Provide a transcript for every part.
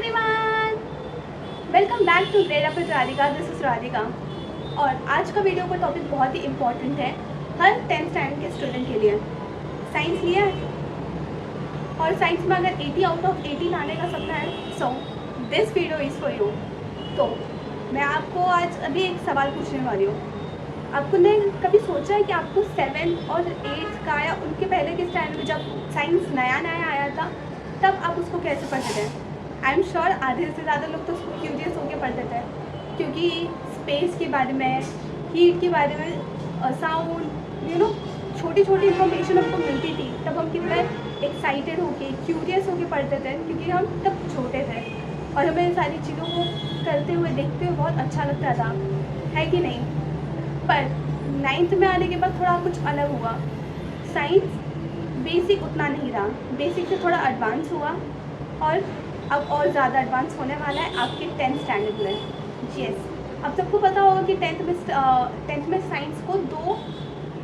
Everyone, welcome back to grade up with Radhika. This is Radhika और आज का वीडियो का टॉपिक बहुत ही इम्पोर्टेंट है हर 10th स्टैंडर्ड के स्टूडेंट के लिए। साइंस लिया है और साइंस में अगर 80 आउट ऑफ 80 लाने का सपना है, so this video is for you. तो मैं आपको आज अभी एक सवाल पूछने वाली हूँ। आपको ने कभी सोचा है कि आपको 7th और 8th का या उनके पहले के स्टैंडर्ड में जब साइंस नया नया आया था तब आप उसको कैसे पढ़ते थे? आई एम श्योर आधे से ज़्यादा लोग तो उसको क्यूरियस होकर पढ़ते थे, क्योंकि स्पेस के बारे में, हीट के बारे में, साउंड, छोटी छोटी इन्फॉर्मेशन हमको मिलती थी। तब हम कितने एक्साइटेड होके, क्यूरियस होके पढ़ते थे, क्योंकि हम तब छोटे थे और हमें सारी चीज़ों को करते हुए, देखते हुए बहुत अच्छा लगता था, है कि नहीं? पर 9th में आने के बाद थोड़ा कुछ अलग हुआ। साइंस बेसिक उतना नहीं रहा, बेसिक से थोड़ा एडवांस हुआ और अब और ज़्यादा एडवांस होने वाला है आपके 10th स्टैंडर्ड में। यस, अब सबको पता होगा कि 10th में साइंस को 2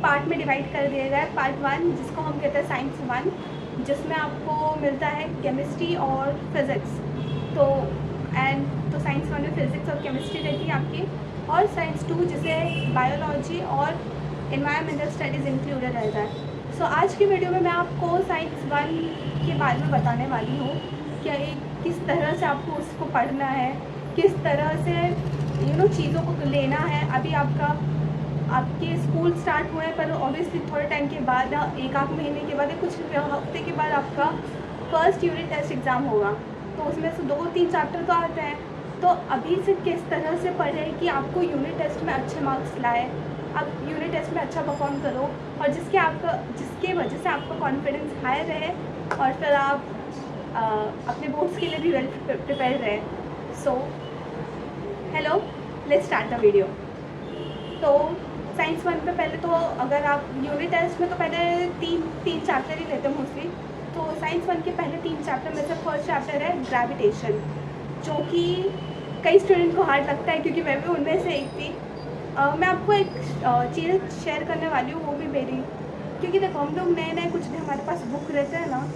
पार्ट में डिवाइड कर दिया गया है। पार्ट 1 जिसको हम कहते हैं साइंस 1, जिसमें आपको मिलता है केमिस्ट्री और फिज़िक्स। तो साइंस 1 में फिज़िक्स और केमिस्ट्री रहती है आपकी, और साइंस 2 जिसे बायोलॉजी और एनवायरमेंटल स्टडीज़ इंक्लूडेड रहता है। सो आज की वीडियो में मैं आपको साइंस 1 के बारे में बताने वाली हूँ कि किस तरह से आपको उसको पढ़ना है, किस तरह से चीज़ों को लेना है। अभी आपके स्कूल स्टार्ट हुए हैं, पर ऑब्वियसली थोड़े टाइम के बाद, एक आध महीने के बाद या कुछ हफ्ते के बाद आपका फर्स्ट यूनिट टेस्ट एग्ज़ाम होगा। तो उसमें से 2-3 चैप्टर तो आते हैं। तो अभी से किस तरह से पढ़ें कि आपको यूनिट टेस्ट में अच्छे मार्क्स लाए, आप यूनिट टेस्ट में अच्छा परफॉर्म करो और जिसके वजह से आपका कॉन्फिडेंस हाई रहे और फिर आप अपने बोर्ड्स के लिए भी वेल प्रिपेयर रहे। So hello, let's start the video. तो साइंस 1 में पहले तो अगर आप यूनिट टेस्ट में तो पहले तीन चैप्टर ही लेते हैं मोस्टली। तो साइंस 1 के पहले 3 चैप्टर में से फर्स्ट चैप्टर है ग्रेविटेशन, जो कि कई स्टूडेंट को हार्ड लगता है, क्योंकि मैं भी उनमें से एक थी। मैं आपको एक चीज़ शेयर करने वाली हूँ, वो भी मेरी, क्योंकि देखो हम लोग नए कुछ भी हमारे पास बुक रहते हैं ना।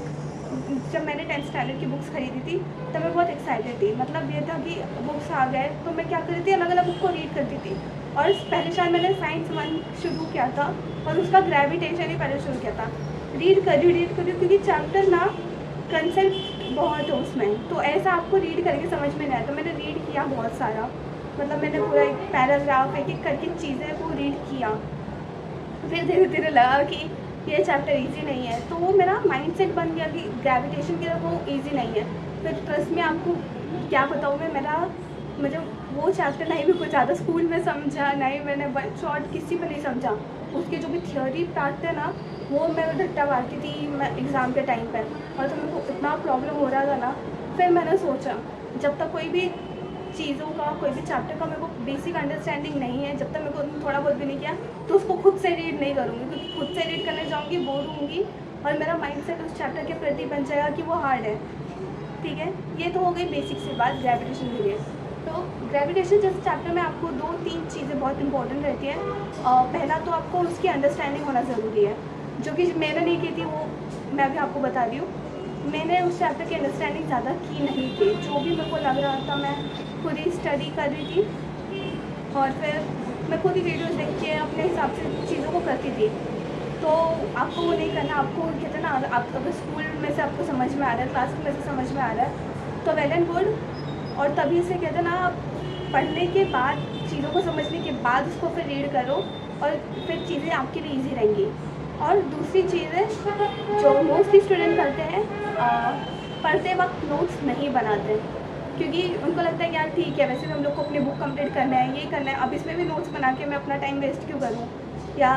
जब मैंने 10th स्टैंडर्ड की बुक्स खरीदी थी तब मैं बहुत एक्साइटेड थी। मतलब ये था कि बुक्स आ गए तो मैं क्या करती थी, अलग अलग बुक को रीड करती थी। और पहले शायद मैंने साइंस 1 शुरू किया था और उसका ग्रेविटेशन ही पहले शुरू किया था। रीड करी क्योंकि चैप्टर ना कंसेप्ट बहुत है उसमें, तो ऐसा आपको रीड करके समझ में नहीं आया। तो मैंने रीड किया बहुत सारा, मतलब मैंने पूरा एक पैराग्राफ एक करके चीज़ें को रीड किया। फिर धीरे धीरे लगा कि ये चैप्टर इजी नहीं है, तो वो मेरा माइंडसेट बन गया कि ग्रेविटेशन की तरफ वो इजी नहीं है। फिर ट्रस्ट में आपको क्या बताऊँ मुझे वो चैप्टर नहीं भी कुछ ज़्यादा स्कूल में समझा, नहीं मैंने शॉर्ट किसी में नहीं समझा। उसके जो भी थियोरी पार्ट थे ना, वो मैं रट्टा मारती थी मैं एग्ज़ाम के टाइम पर, और तो मेरे को इतना प्रॉब्लम हो रहा था ना। फिर मैंने सोचा जब तक कोई भी चीज़ों का, कोई भी चैप्टर का मेरे को बेसिक अंडरस्टैंडिंग नहीं है, जब तक मेरे को थोड़ा बहुत भी नहीं किया, तो उसको खुद से रीड नहीं करूँगी, क्योंकि खुद से रीड करने जाऊँगी बोर होंगी और मेरा माइंडसेट उस चैप्टर के प्रति बन जाएगा कि वो हार्ड है। ठीक है, ये तो हो गई बेसिक सी बात ग्रेविटेशन के लिए। तो ग्रेविटेशन जैसे चैप्टर में आपको 2-3 चीज़ें बहुत इंपॉर्टेंट रहती है। पहला तो आपको उसकी अंडरस्टैंडिंग होना ज़रूरी है, जो कि मैंने नहीं की थी, वो मैं अभी आपको बता रही हूँ। मैंने उस चैप्टर की अंडरस्टैंडिंग ज़्यादा की नहीं थी, जो भी मेरे को लग रहा था मैं खुद ही स्टडी कर रही थी और फिर मैं खुद ही वीडियोस देख के अपने हिसाब से चीज़ों को करती थी। तो आपको वो नहीं करना। आपको कहते हैं ना, आप अगर स्कूल में से आपको समझ में आ रहा है, क्लास में से समझ में आ रहा है तो वेल एंड गुड, और तभी से कहते हैं ना, आप पढ़ने के बाद, चीज़ों को समझने के बाद उसको फिर रीड करो और फिर चीज़ें आपके लिए ईजी रहेंगी। और दूसरी चीज़ है जो मोस्टली स्टूडेंट करते हैं, पढ़ते वक्त नोट्स नहीं बनाते, क्योंकि उनको लगता है कि यार ठीक है, वैसे भी हम लोग को अपनी बुक कंप्लीट करना है, ये करना है, अब इसमें भी नोट्स बना के मैं अपना टाइम वेस्ट क्यों करूँ, या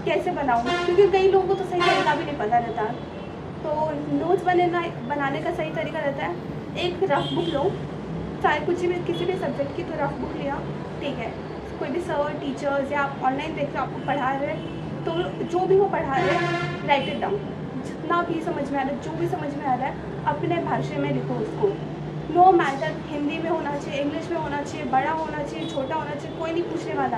कैसे बनाऊँ, क्योंकि कई लोगों को तो सही तरीका भी नहीं पता रहता। तो नोट्स बनाने का सही तरीका रहता है, एक रफ बुक लो, चाहे किसी भी सब्जेक्ट की, तो रफ बुक लिया, ठीक है, कोई भी सर, टीचर्स या आप ऑनलाइन देख रहे हो आपको पढ़ा रहे हैं, तो जो भी वो पढ़ा रहे हैं राइट इट डाउन। जितना भी समझ में आ रहा है, जो भी समझ में आ रहा है, अपने भाषा में लिखो उसको। नो मैटर, हिंदी में होना चाहिए, इंग्लिश में होना चाहिए, बड़ा होना चाहिए, छोटा होना चाहिए, कोई नहीं पूछने वाला।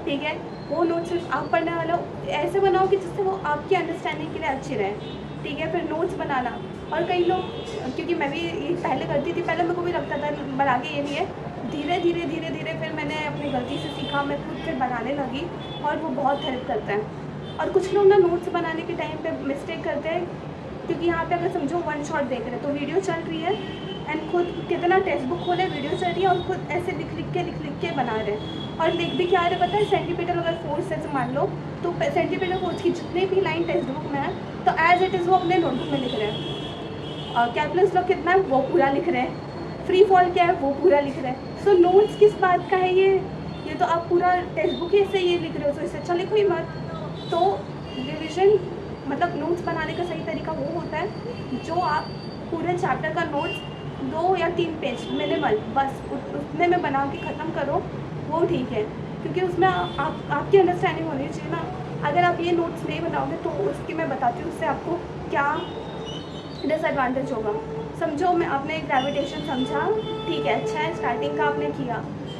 ठीक है, वो नोट्स सिर्फ आप पढ़ने वाला ऐसे बनाओ कि जिससे वो आपकी अंडरस्टैंडिंग के लिए अच्छी रहे। ठीक है, फिर नोट्स बनाना, और कई लोग क्योंकि मैं भी ये पहले करती थी, पहले मेरे को भी लगता था बना के ये नहीं है, धीरे धीरे फिर मैंने अपनी गलती से सीखा, मैं खुद फिर बनाने लगी और वो बहुत हेल्प करता है। और कुछ लोग ना नोट्स बनाने के टाइम पे मिस्टेक करते हैं, क्योंकि यहाँ पे अगर समझो वन शॉट देख रहे हैं तो वीडियो चल रही है एंड खुद कितना टेक्स्ट बुक खोले, वीडियो चल रही है और खुद ऐसे लिख के बना रहे हैं। और लिख भी क्या रहे पता है, सेंटीमीटर अगर फोर्स से मान लो तो सेंटीमीटर फोर्स की जितने भी लाइन टेक्स्ट बुक में है तो एज इट इज़ वो अपने नोटबुक में लिख रहे हैं। और कैलकुलस लोग कितना है वो पूरा लिख रहे हैं, फ्री फॉल क्या है वो पूरा लिख रहे हैं। सो नोट्स किस बात का है ये तो आप पूरा टेक्स्ट बुक ही से ये लिख रहे हो, तो इससे अच्छा लिखो ही मत। तो रिविजन मतलब नोट्स बनाने का सही तरीका वो होता है जो आप पूरे चैप्टर का नोट्स 2 या 3 पेज मिनिमल बस उतने में बना के ख़त्म करो, वो ठीक है। क्योंकि उसमें आपकी अंडरस्टैंडिंग होनी चाहिए ना। अगर आप ये नोट्स नहीं बनाओगे तो उसकी मैं बताती हूँ उससे आपको क्या डिसएडवांटेज होगा। समझो मैं आपने ग्रेविटेशन समझा, ठीक है, अच्छा है, स्टार्टिंग का आपने किया,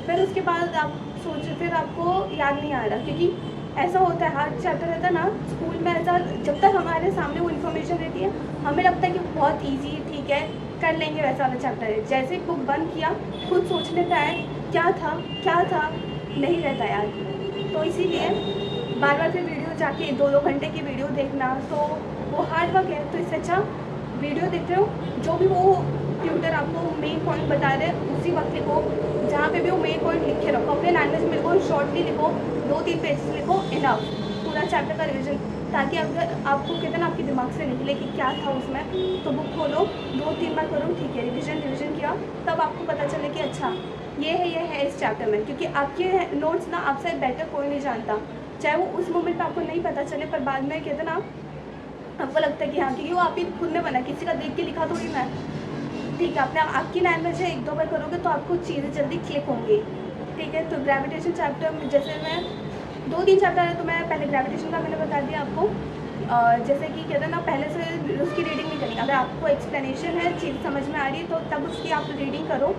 फिर उसके बाद आप सोचो फिर आपको याद नहीं आ रहा, क्योंकि ऐसा होता है हर चैप्टर रहता है ना स्कूल में, ऐसा जब तक हमारे सामने वो इन्फॉर्मेशन रहती है हमें लगता है कि बहुत ईजी, ठीक है कर लेंगे, वैसा वाला चैप्टर है। जैसे बुक बंद किया खुद सोचने पे आए क्या था नहीं रहता यार। तो इसीलिए बार बार फिर वीडियो जाके 2-2 घंटे की वीडियो देखना तो वो हार्ड वर्क है। तो इससे अच्छा वीडियो देखते हो, जो भी वो ट्यूटर आपको मेन पॉइंट बता रहे हैं उसी वक्त लिखो, जहाँ पे भी वो मेन पॉइंट लिख के रखो, अपने लैंग्वेज में लिखो, शॉर्टली लिखो, 2-3 पेज लिखो, इनफ पूरा चैप्टर का रिविजन, ताकि अगर आपको कहते ना आपके दिमाग से निकले कि क्या था उसमें, तो बुक खोलो 2-3 बार करो, ठीक है, रिविजन किया, तब आपको पता चले कि अच्छा ये है इस चैप्टर में। क्योंकि आपके नोट्स ना आपसे बेटर कोई नहीं जानता, चाहे वो उस मोमेंट पे आपको नहीं पता चले, पर बाद में कहते ना आपको लगता है कि हाँ, क्योंकि वो आप ही खुद ने बना, किसी का देख के लिखा थोड़ी मैं, ठीक है, आपने आपकी लैंग्वेज है, 1-2 बार करोगे तो आपको चीज़ें जल्दी क्लिक होंगी, ठीक है। तो ग्रेविटेशन चैप्टर में जैसे मैं 2-3 चैप्टर है तो मैं पहले ग्रेविटेशन का मैंने बता दिया आपको। जैसे कि कहते हैं ना पहले से उसकी रीडिंग नहीं करनी, अगर आपको एक्सप्लेनेशन है, चीज़ समझ में आ रही है तो तब उसकी आप रीडिंग करो।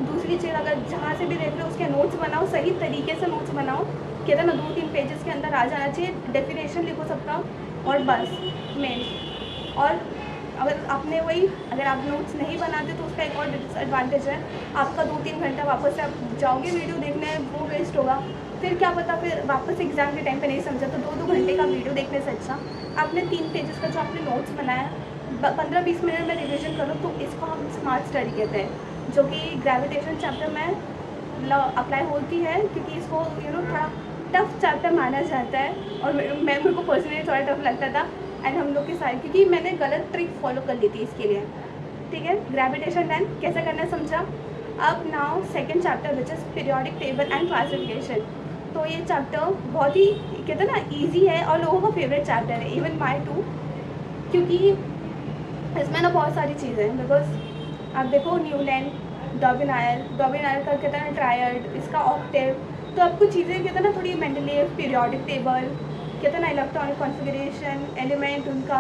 दूसरी चीज़, अगर जहाँ से भी देख रहे हो उसके नोट्स बनाओ, सही तरीके से नोट्स बनाओ, कहते हैं ना 2-3 पेजेस के अंदर आ जाना चाहिए, डेफिनेशन लिखो सबका और बस मेन। और अगर आपने अगर आप नोट्स नहीं बनाते तो उसका एक और डिसएडवांटेज है, आपका 2-3 घंटा वापस से आप जाओगे वीडियो देखने, वो वेस्ट होगा। फिर क्या पता फिर वापस एग्ज़ाम के टाइम पे नहीं समझा तो 2-2 घंटे का वीडियो देखने से अच्छा आपने 3 पेजेस का जो आपने नोट्स बनाया 15-20 मिनट में रिविजन करो, तो इसको हम स्मार्ट स्टडी कहते हैं, जो कि ग्रेविटेशन चैप्टर में अप्लाई होती है, क्योंकि इसको थोड़ा टफ चैप्टर माना जाता है। और मेरे को पर्सनली थोड़ा टफ लगता था, एंड हम लोग के साथ क्योंकि मैंने गलत ट्रिक फॉलो कर ली थी इसके लिए, ठीक है। ग्रेविटेशन डन, कैसे करना है समझा। अब now second chapter which is periodic table and classification. तो ये चैप्टर बहुत ही कहते हैं ना ईजी है और लोगों का फेवरेट चैप्टर है, इवन माई टू, क्योंकि इसमें ना बहुत सारी चीज़ें हैं। बिकॉज आप देखो न्यूलैंड, डॉबिनायर का कहते हैं ट्रायड, इसका ऑक्टेव, तो आपको चीज़ें कहते हैं ना थोड़ी मेंडलीव, पीरियोडिक टेबल, कहते हैं ना इलेक्ट्रॉनिक कॉन्फ़िगरेशन, एलिमेंट, उनका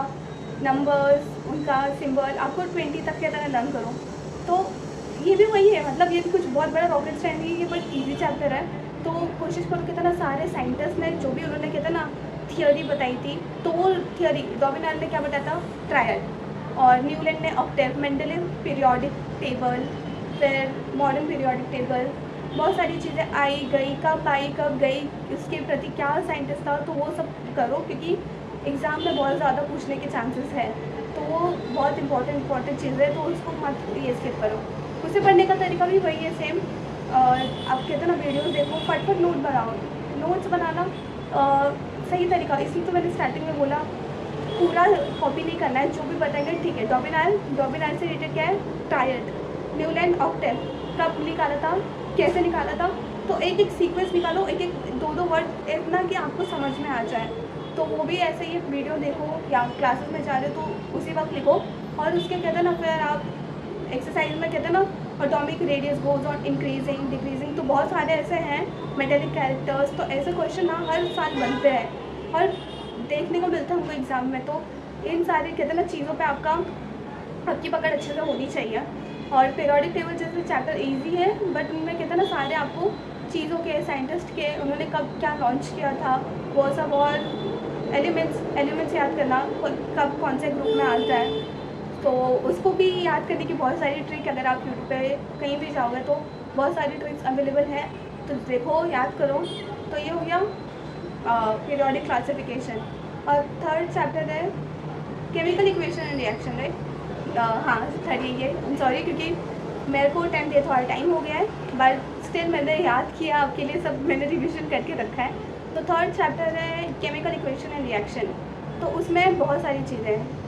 नंबर्स, उनका सिंबल, आपको 20 तक कहते हैं लर्न करो। तो ये भी वही है, मतलब ये भी कुछ बहुत बड़ा रॉकेट साइंस नहीं है, ये बट ईजी चैप्टर है। तो कोशिश करो कहते ना सारे साइंटिस्ट ने जो भी उन्होंने कहते ना थियोरी बताई थी, तो वो थियोरी डॉबिनायर ने क्या बताया था, ट्रायड, और न्यूलैंड ने ऑक्टेव, मेंडलीव पीरियोडिक टेबल, फिर मॉडर्न पीरियोडिक टेबल, बहुत सारी चीज़ें आई कब गई, इसके प्रति क्या साइंटिस्ट था, तो वो सब करो, क्योंकि एग्ज़ाम में बहुत ज़्यादा पूछने के चांसेस है, तो वो बहुत इंपॉर्टेंट चीज़ है, तो उसको मत ये स्किप करो। उसे पढ़ने का तरीका भी वही है सेम, आप कहते हैं ना वीडियोस देखो, फटफट नोट बनाओ। नोट्स बनाना सही तरीका, इसलिए तो मैंने स्टार्टिंग में बोला पूरा कॉपी नहीं करना है, जो भी बताएंगे ठीक है। डॉबिनायर से रिलेटेड क्या है, ट्रायड, न्यूलैंड, ऑक्टेव, कब निकाला था, कैसे निकाला था, तो एक एक सीक्वेंस निकालो, एक एक 2-2 वर्ड, इतना कि आपको समझ में आ जाए। तो वो भी ऐसे ही वीडियो देखो या क्लासेस में जा रहे हो तो उसी वक्त लिखो, और उसके कहते हैं ना फिर आप एक्सरसाइज में कहते हैं ना atomic radius goes on increasing decreasing, तो बहुत सारे ऐसे हैं मेटेलिक कैरेक्टर्स, तो ऐसे क्वेश्चन ना हर साल बनते हैं और देखने को मिलता है हमको एग्ज़ाम में। तो इन सारी कहते हैं ना चीज़ों पे आपकी पकड़ अच्छे से होनी चाहिए। और पीरियोडिक टेबल जैसे चैप्टर इजी है, बट उनमें कहते हैं ना सारे आपको चीज़ों के, साइंटिस्ट के, उन्होंने कब क्या लॉन्च किया था वो सब, और एलिमेंट्स याद करना, कब कौन से ग्रुप में आता है, तो उसको भी याद करने की बहुत सारी ट्रिक, अगर आप यूट्यूब पे कहीं भी जाओगे तो बहुत सारी ट्रिक्स अवेलेबल है, तो देखो, याद करो। तो ये हो गया पीरियोडिक क्लासिफिकेशन। और थर्ड चैप्टर है chemical equation and reaction, right? हाँ, थर्ड ये सॉरी, क्योंकि मेरे को 10 डे थोड़ा टाइम हो गया है, बट स्टिल मैंने याद किया आपके लिए, सब मैंने रिविजन करके रखा है। तो थर्ड चैप्टर है केमिकल इक्वेशन एंड रिएक्शन। तो उसमें बहुत सारी चीज़ें,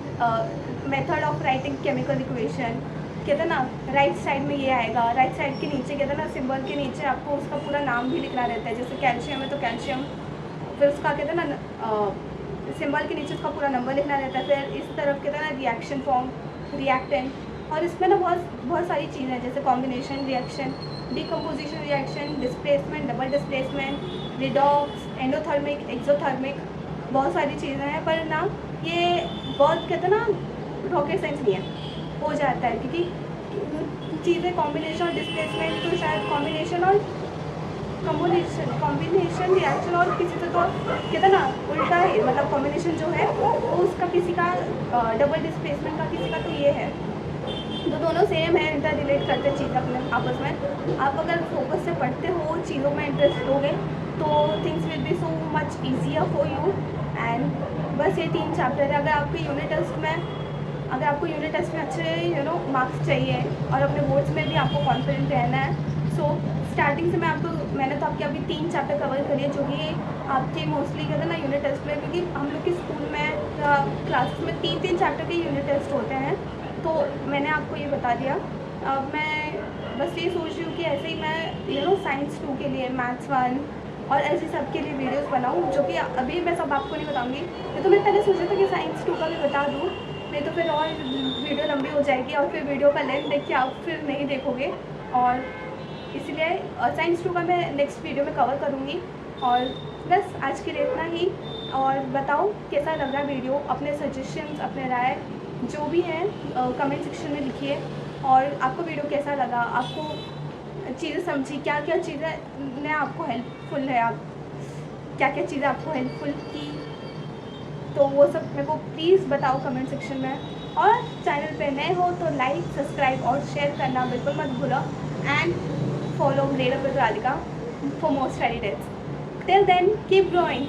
method of writing chemical equation, कहते हैं ना राइट साइड में ये आएगा, राइट साइड के नीचे कहते हैं ना सिंबल के नीचे आपको उसका पूरा नाम भी लिखना रहता है। जैसे कैल्शियम है तो कैल्शियम, फिर उसका कहते हैं ना सिंबल के नीचे उसका पूरा नंबर लिखना रहता है। फिर इस तरफ कहते हैं ना रिएक्शन फॉर्म, रिएक्टेंट, और इसमें ना बहुत सारी चीज़ें हैं, जैसे combination reaction, decomposition reaction, displacement, double displacement, redox, endothermic, exothermic, बहुत सारी चीज़ें हैं। पर ना ये बहुत कहते हैं ना रॉकेट साइंस नहीं है, हो जाता है, क्योंकि चीज़ें कॉम्बिनेशन और डिस्प्लेसमेंट, तो शायद कॉम्बिनेशन रिएक्शन और किसी से तो कहते हैं ना उल्टा है, मतलब कॉम्बिनेशन जो है वो उसका किसी का डबल डिस्प्लेसमेंट का किसी का तो ये है, तो दोनों सेम है, इंटर रिलेट करते चीज़ अपने आपस में। आप अगर फोकस से पढ़ते हो, चीज़ों में इंटरेस्ट दोगे, तो things will be so much easier for you. And बस ये 3 चैप्टर है। अगर आपको यूनिट टेस्ट में अच्छे मार्क्स चाहिए और अपने बोर्ड्स में भी आपको कॉन्फिडेंट रहना है, सो स्टार्टिंग से मैंने तो आपके अभी 3 चैप्टर कवर करिए, जो कि आपके मोस्टली कहते हैं ना यूनिट टेस्ट में, क्योंकि हम लोग के स्कूल में क्लासेस में 3 चैप्टर के यूनिट टेस्ट होते हैं, तो मैंने आपको ये बता दिया। अब मैं बस ये सोच रही हूँ कि ऐसे ही मैं साइंस 2 के लिए, मैथ्स 1 और ऐसे सब के लिए वीडियोस बनाऊँ, जो कि अभी मैं सब आपको नहीं बताऊँगी। ये तो मैं पहले सोचा था कि साइंस 2 का भी बता दूँ, नहीं तो फिर और वीडियो लंबी हो जाएगी और फिर वीडियो का लेंथ देख के आप फिर नहीं देखोगे, और इसलिए साइंस 2 का मैं नेक्स्ट वीडियो में कवर करूँगी। और बस आज के लिए इतना ही, और बताओ कैसा लग रहा वीडियो, अपने सजेशंस, अपने राय जो भी है कमेंट सेक्शन में लिखिए। और आपको वीडियो कैसा लगा, आपको चीज़ें समझी, क्या क्या चीज़ें ने आपको हेल्पफुल है, आप क्या क्या चीज़ें आपको हेल्पफुल की, तो वो सब मेरे को प्लीज़ बताओ कमेंट सेक्शन में। और चैनल पे नए हो तो लाइक, सब्सक्राइब और शेयर करना बिल्कुल मत भूलो। And follow grade up with Radhika for more study tips. Till then keep growing.